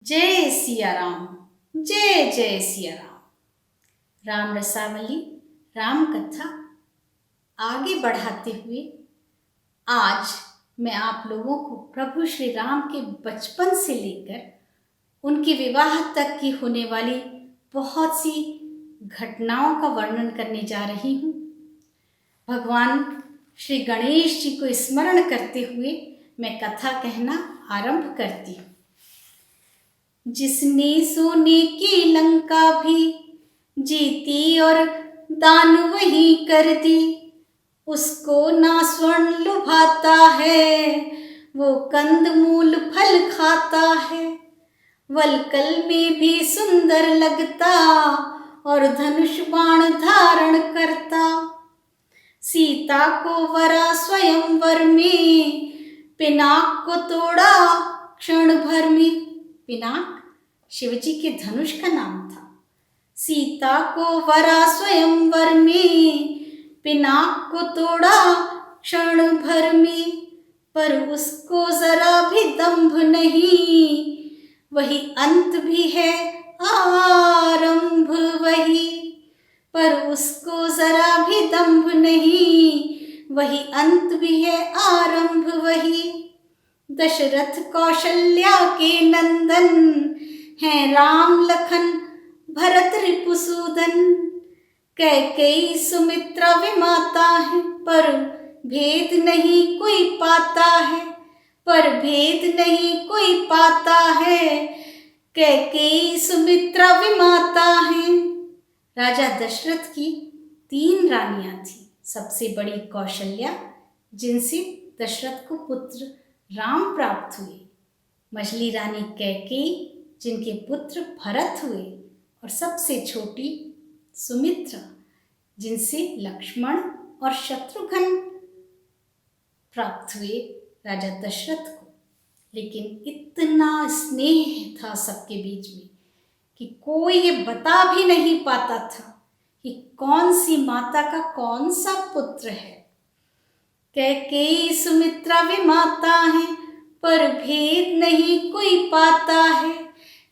जय सिया राम। जय जय सिया राम। राम रसावली राम कथा आगे बढ़ाते हुए आज मैं आप लोगों को प्रभु श्री राम के बचपन से लेकर उनके विवाह तक की होने वाली बहुत सी घटनाओं का वर्णन करने जा रही हूँ। भगवान श्री गणेश जी को स्मरण करते हुए मैं कथा कहना आरंभ करती हूँ। जिसने सोने की लंका भी जीती और दान वही कर दी, उसको ना स्वर्ण लुभाता है, वो कंद मूल फल खाता है। वलकल में भी सुंदर लगता और धनुष बाण धारण करता। सीता को वरा स्वयंवर में, पिनाक को तोड़ा क्षण भर में। पिनाक शिवजी के धनुष का नाम था। सीता को वरा स्वयंवर में, पिनाक को तोड़ा क्षण भर में। पर उसको जरा भी दंभ नहीं, वही अंत भी है आरंभ वही। पर उसको जरा भी दंभ नहीं, वही अंत भी है आरंभ वही। दशरथ कौशल्या के नंदन हैं, राम लखन भरत रिपुसूदन। कैकेयी सुमित्रा विमाता है, पर भेद नहीं कोई पाता है। पर भेद नहीं कोई पाता है, कैकेयी सुमित्रा विमाता है। राजा दशरथ की 3 रानियां थी। सबसे बड़ी कौशल्या, जिनसे दशरथ को पुत्र राम प्राप्त हुए। मझली रानी कैकेयी, जिनके पुत्र भरत हुए। और सबसे छोटी सुमित्रा, जिनसे लक्ष्मण और शत्रुघ्न प्राप्त हुए राजा दशरथ को। लेकिन इतना स्नेह था सबके बीच में कि कोई ये बता भी नहीं पाता था कि कौन सी माता का कौन सा पुत्र है। कैकेयी सुमित्रा विमाता है, पर भेद नहीं कोई पाता है।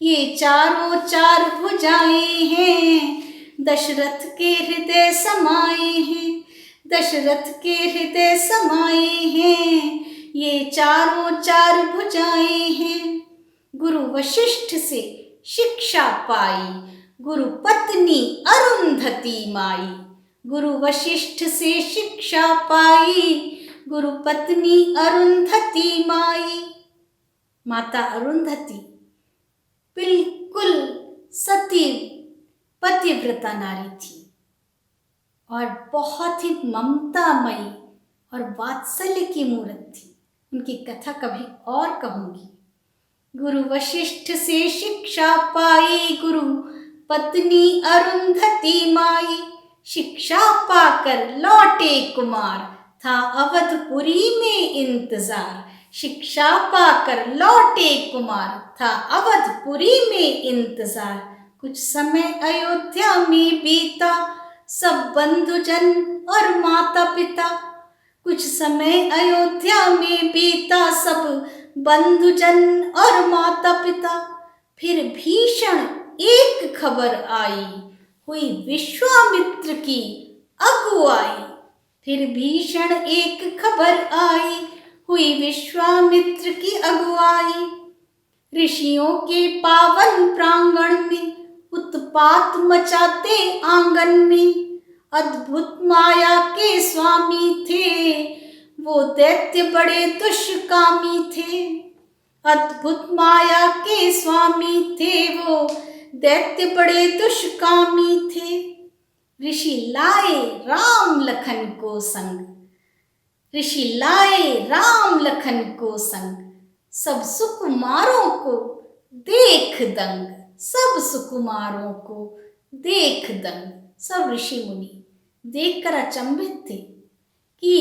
ये चारों 4 भुजाएं हैं, दशरथ के हृदय समाए हैं। दशरथ के हृदय समाए हैं, ये चारों 4 भुजाएं हैं। गुरु वशिष्ठ से शिक्षा पाई, गुरु पत्नी अरुंधति माई। गुरु वशिष्ठ से शिक्षा पाई, गुरु पत्नी अरुंधति माई। माता अरुंधति बिल्कुल सती पतिव्रता नारी थी और बहुत ही ममतामयी और वात्सल्य की मूर्त थी। उनकी कथा कभी और कहूंगी। गुरु वशिष्ठ से शिक्षा पाई, गुरु पत्नी अरुंधति माई। शिक्षा पाकर लौटे कुमार, था अवधपुरी में इंतजार। शिक्षा पाकर लौटे कुमार, था अवधपुरी में इंतजार। कुछ समय अयोध्या में बीता, सब बंधुजन और माता पिता। कुछ समय अयोध्या में बीता, सब बंधुजन और माता पिता। फिर भीषण एक खबर आई, हुई विश्वामित्र की अगुवाई। फिर भीषण एक खबर आई, हुई विश्वामित्र की अगुवाई। ऋषियों के पावन प्रांगण में, उत्पात मचाते आंगन में। अद्भुत माया के स्वामी थे, वो दैत्य बड़े दुष्कामी थे। अद्भुत माया के स्वामी थे, वो दैत्य बड़े दुष्कामी थे। ऋषि लाए राम लखन को संग, ऋषि लाए राम लखन को संग। सब सुकुमारों को देख दंग, सब सुकुमारों को देख दंग। सब ऋषि मुनि देखकर अचंभित थे कि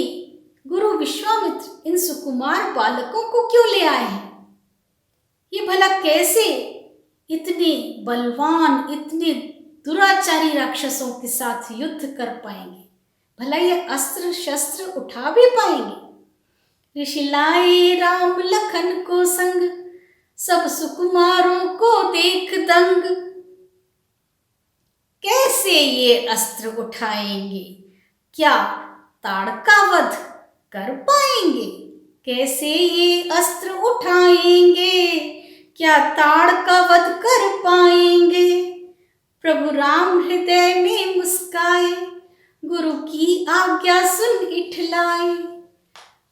गुरु विश्वामित्र इन सुकुमार बालकों को क्यों ले आए हैं। ये भला कैसे इतने बलवान, इतने दुराचारी राक्षसों के साथ युद्ध कर पाएंगे। भला ये अस्त्र शस्त्र उठा भी पाएंगे। ऋषि लाए राम लखन को संग, सब सुकुमारों को देख दंग, कैसे ये अस्त्र उठाएंगे, क्या ताड़का वध कर पाएंगे। कैसे ये अस्त्र उठाएंगे, क्या ताड़का वध कर पाएंगे। प्रभु राम हृदय में मुस्काए, गुरु की आज्ञा सुन इठलाए।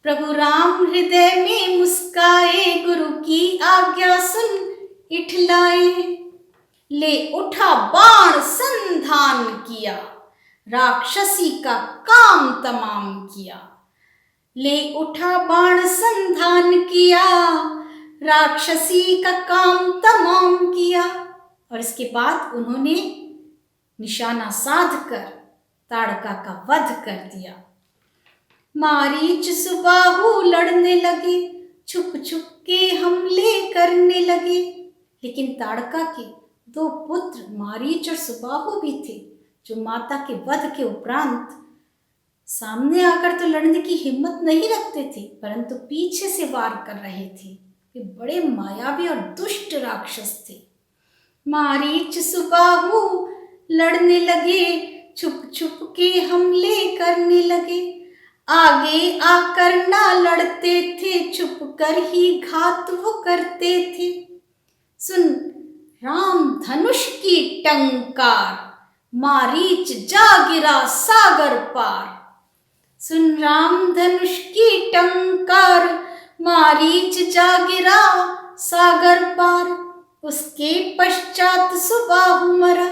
प्रभु राम हृदय में मुस्काए, गुरु की आज्ञा सुन इठलाए। ले उठा बाण संधान किया, राक्षसी का काम तमाम किया। ले उठा बाण संधान किया, राक्षसी का काम तमाम किया। और इसके बाद उन्होंने निशाना साध कर ताड़का का वध कर दिया। मारीच सुबाहु लड़ने लगे, छुप छुप के हमले करने लगे। लेकिन ताड़का के दो पुत्र मारीच और सुबाहु भी थे, जो माता के वध के उपरांत सामने आकर तो लड़ने की हिम्मत नहीं रखते थे, परंतु पीछे से वार कर रहे थे। वे बड़े मायावी और दुष्ट राक्षस थे। मारीच सुबाहु लड़ने लगे, छुप छुप के हमले करने लगे। आगे आकर ना लड़ते थे, छुप कर ही घात वो करते थे। सुन राम धनुष की टंकार, मारीच जा गिरा सागर पार। सुन राम धनुष की टंकार, मारीच जा गिरा सागर पार। उसके पश्चात सुबाहु मरा,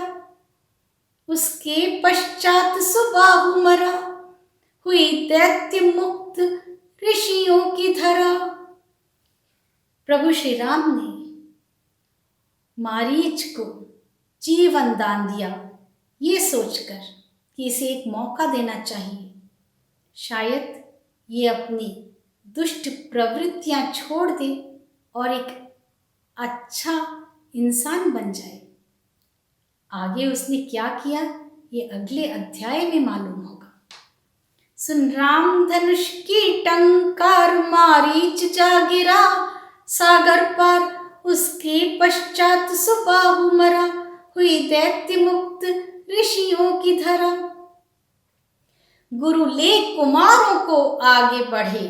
उसके पश्चात सुबाहु मरा। हुई दैत्य मुक्त ऋषियों की धरा। प्रभु श्री राम ने मारीच को जीवन दान दिया, ये सोचकर कि इसे एक मौका देना चाहिए, शायद ये अपनी दुष्ट प्रवृत्तियां छोड़ दे और एक अच्छा इंसान बन जाए। आगे उसने क्या किया, ये अगले अध्याय में मालूम होगा। सुन राम धनुष की टंकार, मारीच जा गिरा सागर पार। उसके पश्चात सुबाहु मरा, हुई दैत्य मुक्त ऋषियों की धरा। गुरु ले कुमारों को आगे बढ़े,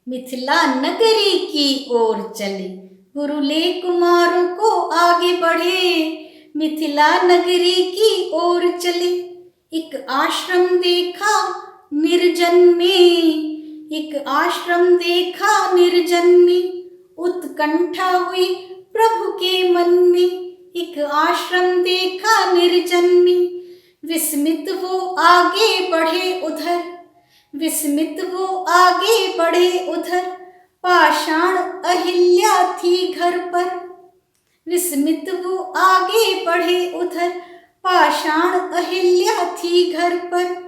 मिथिला नगरी की ओर चले। गुरु ले कुमारों को आगे बढ़े, मिथिला नगरी की ओर चले। एक आश्रम देखा निर्जन में, एक आश्रम देखा निर्जन में। उत्कंठा हुई प्रभु के मन में, एक आश्रम देखा निर्जन में। विस्मित वो आगे बढ़े उधर, विस्मित वो आगे बढ़े उधर। पाषाण अहिल्या थी घर पर, विस्मित वो आगे बढ़े उधर। पाषाण अहिल्या थी घर पर।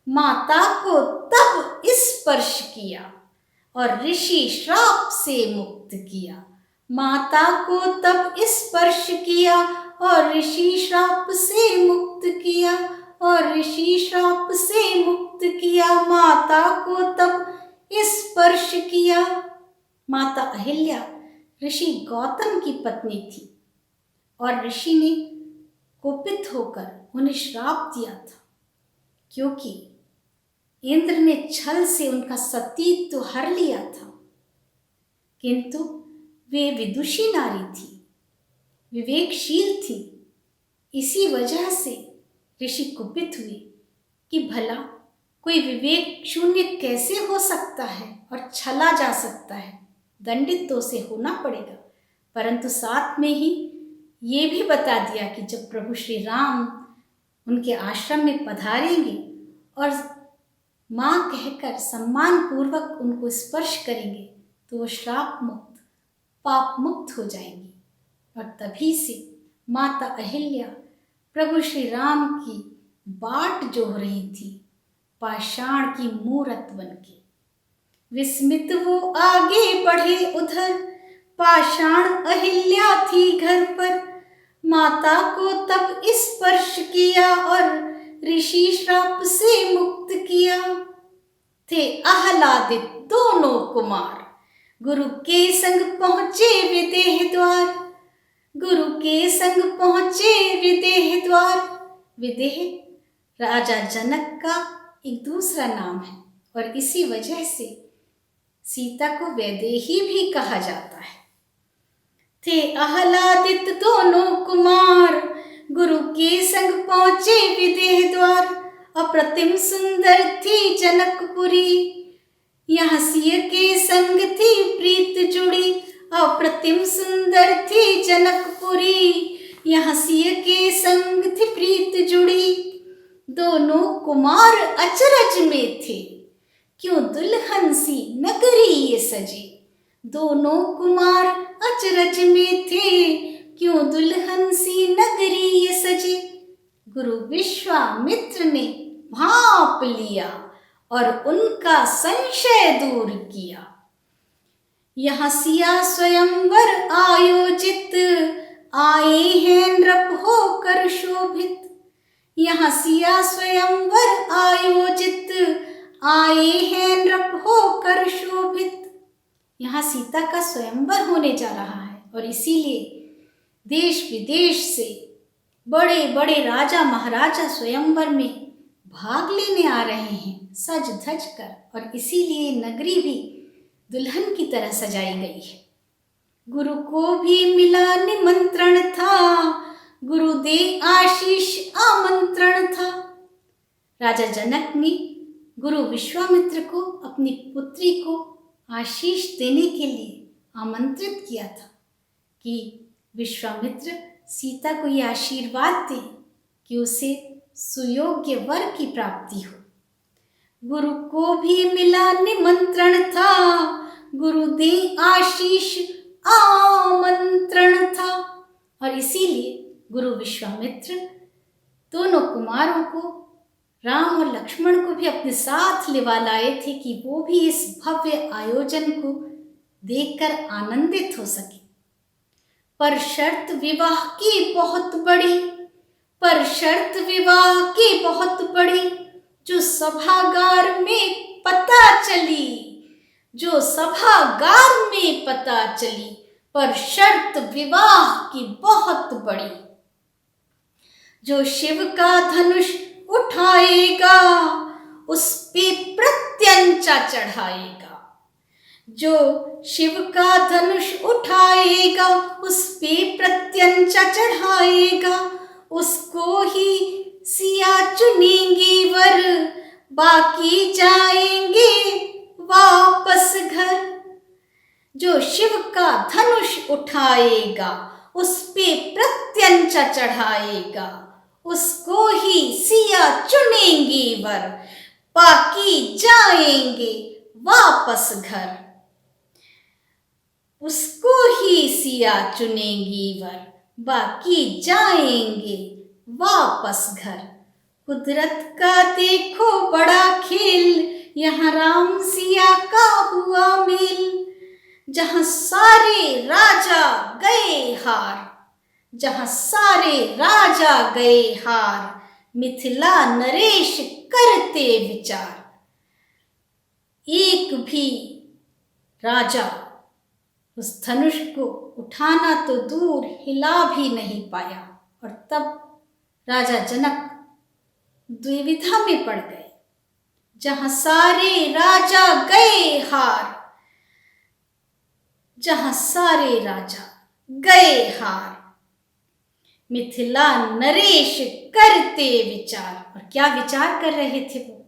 माता को तब स्पर्श किया और ऋषि श्राप से मुक्त किया। माता को तब स्पर्श किया और ऋषि श्राप से मुक्त किया, और ऋषि श्राप से मुक्त किया। माता को तब स्पर्श किया। माता अहिल्या ऋषि गौतम की पत्नी थी और ऋषि ने कोपित होकर उन्हें श्राप दिया था, क्योंकि इंद्र ने छल से उनका सतीत्व हर लिया था। किंतु वे विदुषी नारी थी, विवेकशील थी। इसी वजह से ऋषि कुपित हुए कि भला कोई विवेक शून्य कैसे हो सकता है और छला जा सकता है, दंडित तो उसे होना पड़ेगा। परंतु साथ में ही ये भी बता दिया कि जब प्रभु श्री राम उनके आश्रम में पधारेंगे और माँ कहकर सम्मान पूर्वक उनको स्पर्श करेंगे तो वो श्राप मुक्त, पाप मुक्त हो जाएंगी। और तभी से माता अहिल्या प्रभु श्री राम की बाट जोह रही थी, पाषाण की मूरत बनके। विस्मित वो आगे बढ़े उधर, पाषाण अहिल्या थी घर पर। माता को तब स्पर्श किया और ऋषि श्राप से मुक्त किया। थे आह्लादित दोनों कुमार, गुरु के संग पहुँचे विदेह द्वार, गुरु के संग पहुँचे विदेह द्वार। विदेह राजा जनक का एक दूसरा नाम है और इसी वजह से सीता को वैदेही भी कहा जाता है। थे आह्लादित दोनों कुमार, गुरु के संग पहुँचे विदेह द्वार। अप्रतिम सुंदर थी जनकपुरी, यहाँ सिय के संग थी प्रीत जुड़ी। अप्रतिम सुंदर थी जनकपुरी, यहाँ सिय के संग थी प्रीत जुड़ी। दोनों कुमार अचरज में थे, क्यों दुल्हन सी नगरी ये सजी। दोनों कुमार अचरज में थे, क्यों दुल्हन सी नगरी ये सजी। गुरु विश्वामित्र ने भांप लिया और उनका संशय दूर किया। यहाँ सिया स्वयंवर आयोजित, आए हैं नृप होकर शोभित। यहाँ सिया स्वयंवर आयोजित, आए हैं नृप होकर शोभित। यहाँ सीता का स्वयंवर होने जा रहा है और इसीलिए देश विदेश से बड़े बड़े राजा महाराजा स्वयंवर में भाग लेने आ रहे हैं सज धज कर, और इसीलिए नगरी भी दुल्हन की तरह सजाई गई है। गुरु को भी मिला निमंत्रण था, गुरु दे आशीष आमंत्रण था। राजा जनक ने गुरु विश्वामित्र को अपनी पुत्री को आशीष देने के लिए आमंत्रित किया था कि विश्वामित्र सीता को ये आशीर्वाद दे कि उसे सुयोग्य वर की प्राप्ति हो। गुरु को भी मिला निमंत्रण था, गुरु दे आशीष आमंत्रण था। और इसीलिए गुरु विश्वामित्र दोनों कुमारों को, राम और लक्ष्मण को भी अपने साथ लिवा लाए थे कि वो भी इस भव्य आयोजन को देखकर आनंदित हो सके। पर शर्त विवाह की बहुत बड़ी, पर शर्त विवाह की बहुत बड़ी, जो सभागार में पता चली, जो सभागार में पता चली। पर शर्त विवाह की बहुत बड़ी, जो शिव का धनुष उठाएगा उस पे प्रत्यंचा चढ़ाएगा। जो शिव का धनुष उठाएगा उस पे प्रत्यंचा चढ़ाएगा। उसको ही सिया चुनेंगी वर, बाकी जाएंगे वापस घर। जो शिव का धनुष उठाएगा उस पे प्रत्यंचा चढ़ाएगा, उसको ही सिया चुनेंगी वर, बाकी जाएंगे वापस घर। उसको ही सिया चुनेंगी वर, बाकी जाएंगे वापस घर। कुदरत का देखो बड़ा खेल, यहाँ राम सिया का हुआ मेल। जहाँ सारे राजा गए हार, जहाँ सारे राजा गए हार, मिथिला नरेश करते विचार। एक भी राजा उस धनुष को उठाना तो दूर हिला भी नहीं पाया, और तब राजा जनक द्विविधा में पड़ गए। जहाँ सारे राजा गए हार, जहाँ सारे राजा गए हार, मिथिला नरेश करते विचार। और क्या विचार कर रहे थे वो?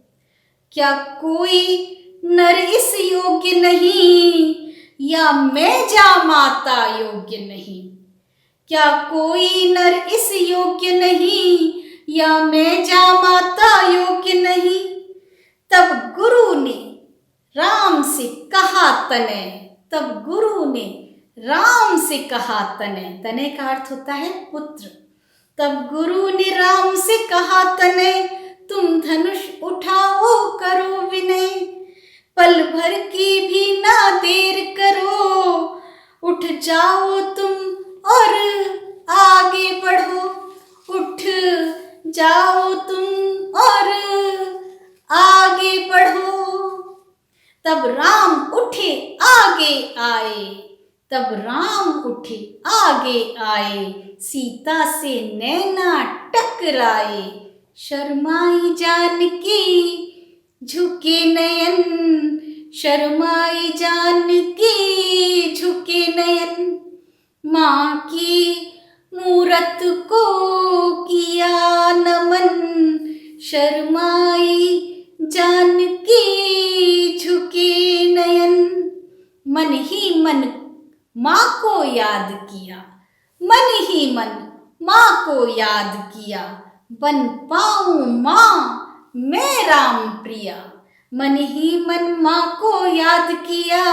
क्या कोई नर इस योग्य नहीं, या मैं जा माता योग्य नहीं। क्या कोई नर इस योग्य नहीं, या मैं जा माता योग्य नहीं। तब गुरु ने राम से कहा तनय, तब गुरु ने राम से कहा तनय। तनय का अर्थ होता है पुत्र। तब गुरु ने राम से कहा तनय, तुम धनुष उठाओ करो विनय। पल भर की भी ना देर करो, उठ जाओ तुम और आगे बढ़ो। उठ जाओ तुम और आगे बढ़ो। तब राम उठे आगे आए। तब राम उठे आगे आए, सीता से नैना टकराए। शर्माई जानकी झुके नयन, शर्माई जानकी झुके नयन। माँ की मूरत को किया नमन, शर्माई जानकी झुके नयन। मन ही मन माँ को याद किया, मन ही मन माँ को याद किया। बन पाऊं माँ मैं राम प्रिया, मन ही मन माँ को याद किया।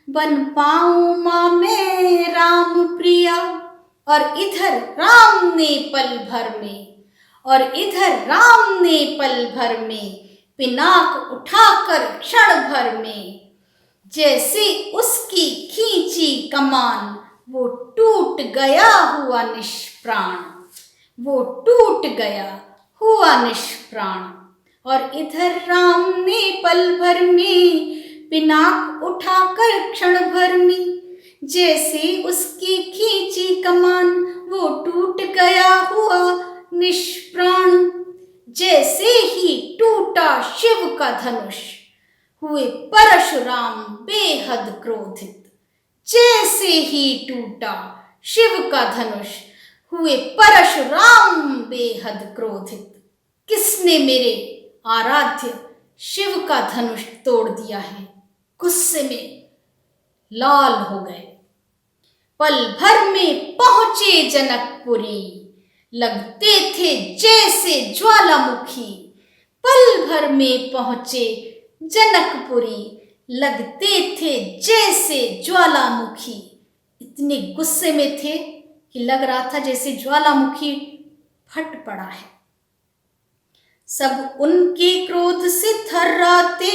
बन पाऊं माँ मैं राम प्रिया। और इधर राम ने पल भर में, और इधर राम ने पल भर में पिनाक उठाकर क्षण भर में जैसे उसकी खींची कमान, वो टूट गया हुआ निष्प्राण, वो टूट गया हुआ निष्प्राण। और इधर राम ने पल भर में पिनाक उठाकर क्षण भर में जैसे उसकी खींची कमान, वो टूट गया हुआ निष्प्राण। जैसे ही टूटा शिव का धनुष, हुए परशुराम बेहद क्रोधित। जैसे ही टूटा शिव का धनुष, हुए परशुराम बेहद क्रोधित। किसने मेरे आराध्य शिव का धनुष तोड़ दिया है? गुस्से में लाल हो गए। पल भर में पहुंचे जनकपुरी, लगते थे जैसे ज्वालामुखी। पल भर में पहुंचे जनकपुरी, लगते थे जैसे ज्वालामुखी। इतने गुस्से में थे कि लग रहा था जैसे ज्वालामुखी फट पड़ा है। सब उनके क्रोध से थर्राते,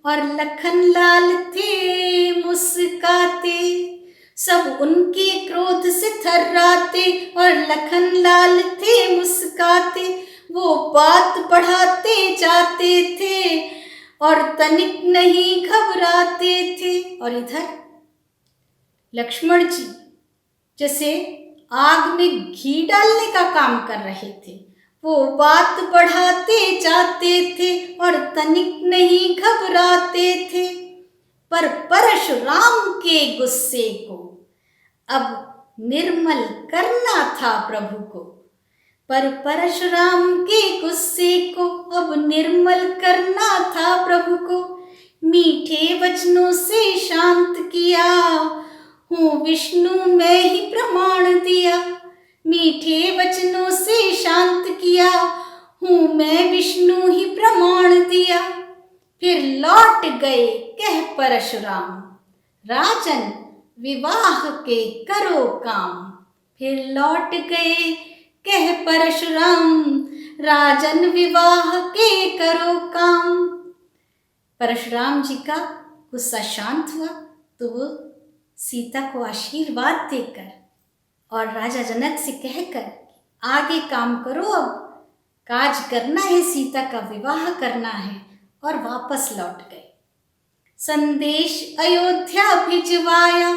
और लखन लाल थे मुस्काते। सब उनके क्रोध से थर्राते, और लखन लाल थे मुस्काते। वो बात बढ़ाते जाते थे, और तनिक नहीं घबराते थे। और इधर लक्ष्मण जी जैसे आग में घी डालने का काम कर रहे थे। वो बात बढ़ाते जाते थे, और तनिक नहीं घबराते थे। पर परशुराम के गुस्से को अब निर्मल करना था प्रभु को। पर परशुराम के गुस्से को अब निर्मल करना था प्रभु को। मीठे वचनों से शांत किया, हूँ विष्णु मैं ही प्रमाण दिया। मीठे वचनों से शांत किया, हूँ मैं विष्णु ही प्रमाण दिया। फिर लौट गए कह परशुराम, राजन विवाह के करो काम। फिर लौट गए कह परशुराम, राजन विवाह के करो काम। परशुराम जी का गुस्सा शांत हुआ तो वो सीता को आशीर्वाद देकर और राजा जनक से कहकर आगे काम करो, अब काज करना है, सीता का विवाह करना है, और वापस लौट गए। संदेश अयोध्या भिजवाया,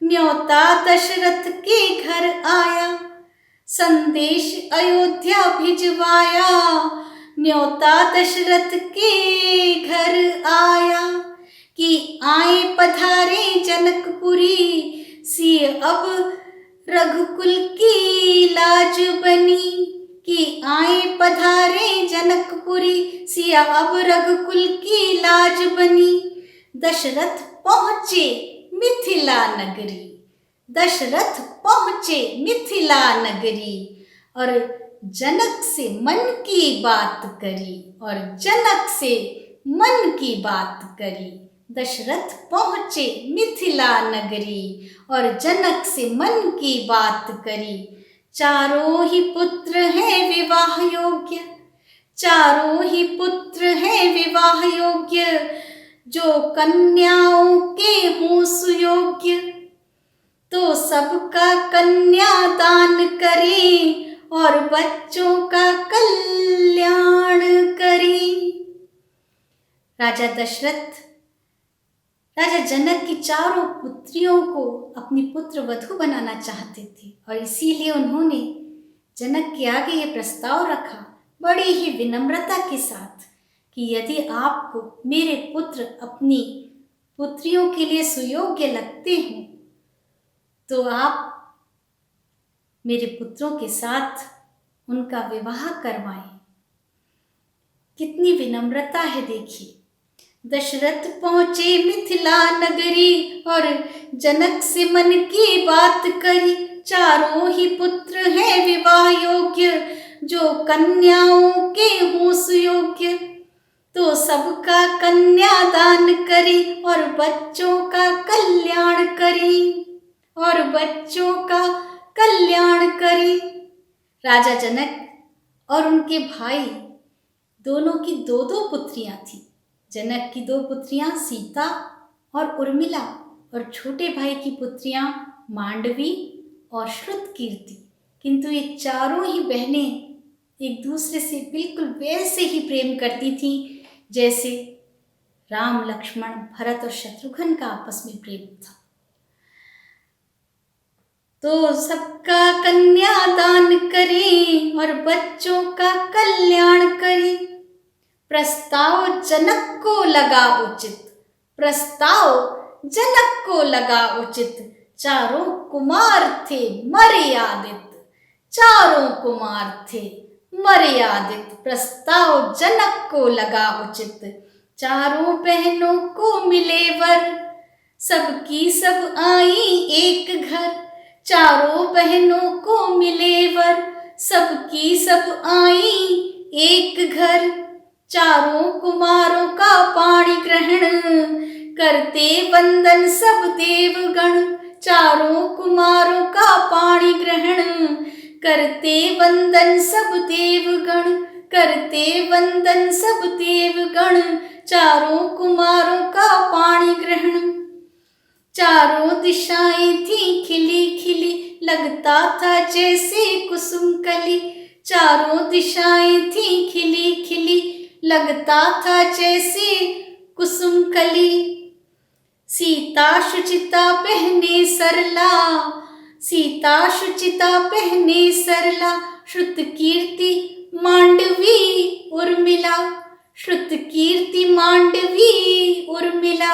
न्योता दशरथ के घर आया। संदेश अयोध्या भिजवाया, न्योता दशरथ के घर आया। कि आए पधारे जनकपुरी, सिय अब रघुकुल की लाज बनी। कि आए पधारे जनकपुरी, सिय अब रघुकुल की लाज बनी। दशरथ पहुँचे मिथिला नगरी, दशरथ पहुँचे मिथिला नगरी। और जनक से मन की बात करी, और जनक से मन की बात करी। दशरथ पहुँचे मिथिला नगरी, और जनक से मन की बात करी। चारों ही पुत्र हैं विवाह योग्य, चारों ही पुत्र हैं विवाह योग्य। जो कन्याओं के हों सुयोग्य, तो सबका कन्यादान करें, और बच्चों का कल्याण करें। राजा दशरथ राजा जनक की चारों पुत्रियों को अपनी पुत्र वधू बनाना चाहते थे और इसीलिए उन्होंने जनक के आगे ये प्रस्ताव रखा बड़ी ही विनम्रता के साथ कि यदि आपको मेरे पुत्र अपनी पुत्रियों के लिए सुयोग्य लगते हैं तो आप मेरे पुत्रों के साथ उनका विवाह करवाएं। कितनी विनम्रता है देखिए। दशरथ पहुंचे मिथिला नगरी और जनक से मन की बात करी। चारों ही पुत्र हैं विवाह योग्य, जो कन्याओं के हों सुयोग्य। तो सबका कन्यादान करी और बच्चों का कल्याण करी, और बच्चों का कल्याण करी। राजा जनक और उनके भाई दोनों की दो दो पुत्रियां थी। जनक की दो पुत्रियां सीता और उर्मिला और छोटे भाई की पुत्रियां मांडवी और श्रुतकीर्ति। किंतु ये चारों ही बहनें एक दूसरे से बिल्कुल वैसे ही प्रेम करती थीं जैसे राम, लक्ष्मण, भरत और शत्रुघ्न का आपस में प्रेम था। तो सबका कन्यादान करी और बच्चों का कल्याण करी। प्रस्ताव जनक को लगा उचित, प्रस्ताव जनक को लगा उचित। चारों कुमार थे मर्यादित, चारों कुमार थे मर्यादित। प्रस्ताव जनक को लगा उचित। चारों बहनों को मिले वर, सबकी सब आई एक घर। चारों बहनों को मिले वर, सबकी सब आई एक घर। चारों कुमारों का पाणी ग्रहण, करते वंदन सब देवगण। चारों कुमारों का पाणी ग्रहण, करते वंदन सब देवगण, करते वंदन सब देवगण। चारों कुमारों का पाणी ग्रहण। चारों दिशाएं थी खिली खिली, लगता था जैसे कुसुम कली। चारों दिशाएं थी खिली खिली, लगता था जैसे कुसुम कली। सीता शुचिता पहने सरला, सीता शुचिता पहने सरला। श्रुतकीर्ति मांडवी उर्मिला, श्रुतकीर्ति मांडवी उर्मिला।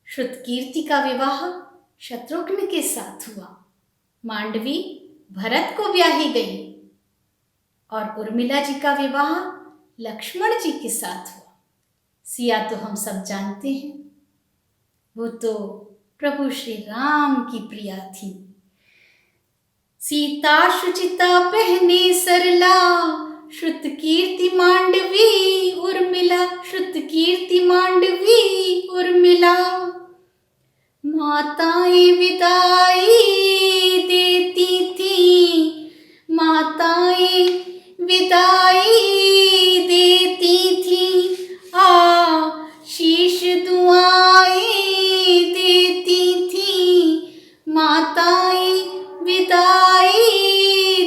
श्रुतकीर्ति का विवाह शत्रुघ्न के साथ हुआ। मांडवी भरत को ब्याही गई और उर्मिला जी का विवाह लक्ष्मण जी के साथ हुआ। सिया तो हम सब जानते हैं, वो तो प्रभु श्री राम की प्रिया थी। सीता शुचिता पहने सरला, श्रुतकीर्ति मांडवी उर्मिला, श्रुतकीर्ति मांडवी उर्मिला। माताएं विदाई देती थी, माताएं विदाई देती थी। शीश दुआएं देती थी, माताएं विदाई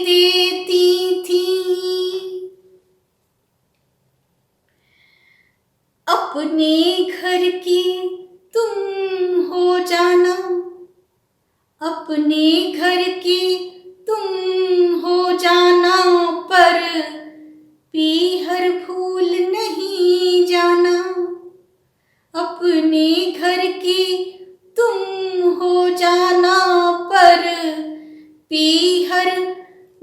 देती थी। अपने घर की तुम हो जाना, अपने घर की तुम हो जाना। पर पीहर भूल नहीं जाना, अपने घर की तुम हो जाना। पर पीहर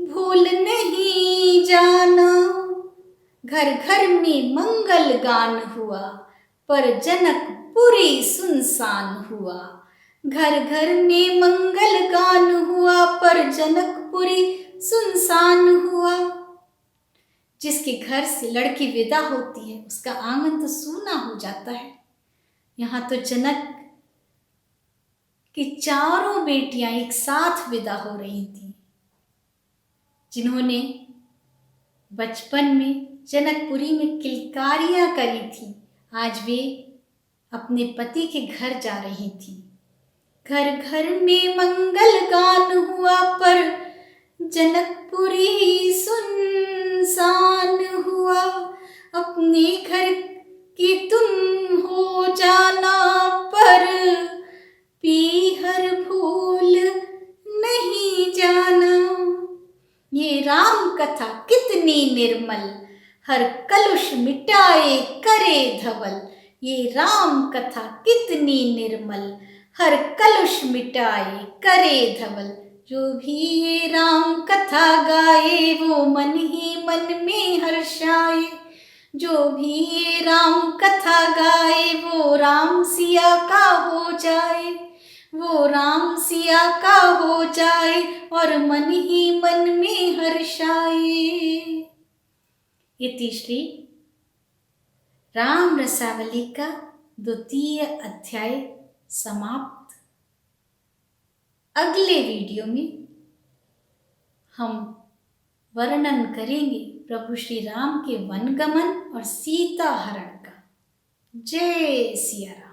भूल नहीं जाना। घर घर में मंगल गान हुआ, पर जनकपुरी सुनसान हुआ। घर घर में मंगल गान हुआ, पर जनकपुरी सुनसान हुआ। जिसके घर से लड़की विदा होती है उसका आंगन तो सूना हो जाता है। यहाँ तो जनक की चारों बेटियां एक साथ विदा हो रही थी, जिन्होंने बचपन में जनकपुरी में किलकारियां करी थी। आज वे अपने पति के घर जा रही थी। घर घर में मंगल गान हुआ, पर जनकपुरी सुनसान हुआ। अपने घर की तुम हो जाना, ये राम कथा कितनी निर्मल, हर कलुष मिटाए करे धवल। ये राम कथा कितनी निर्मल, हर कलुष मिटाए करे धवल। जो भी ये राम कथा गाए वो मन ही मन में हर्षाए। जो भी ये राम कथा गाए वो राम सिया का हो जाए। वो राम सिया का हो जाए और मन ही मन में हर्षाए। इति श्री राम रसावली का 2 अध्याय समाप्त। अगले वीडियो में हम वर्णन करेंगे प्रभु श्री राम के वनगमन और सीता हरण का। जय सिया राम।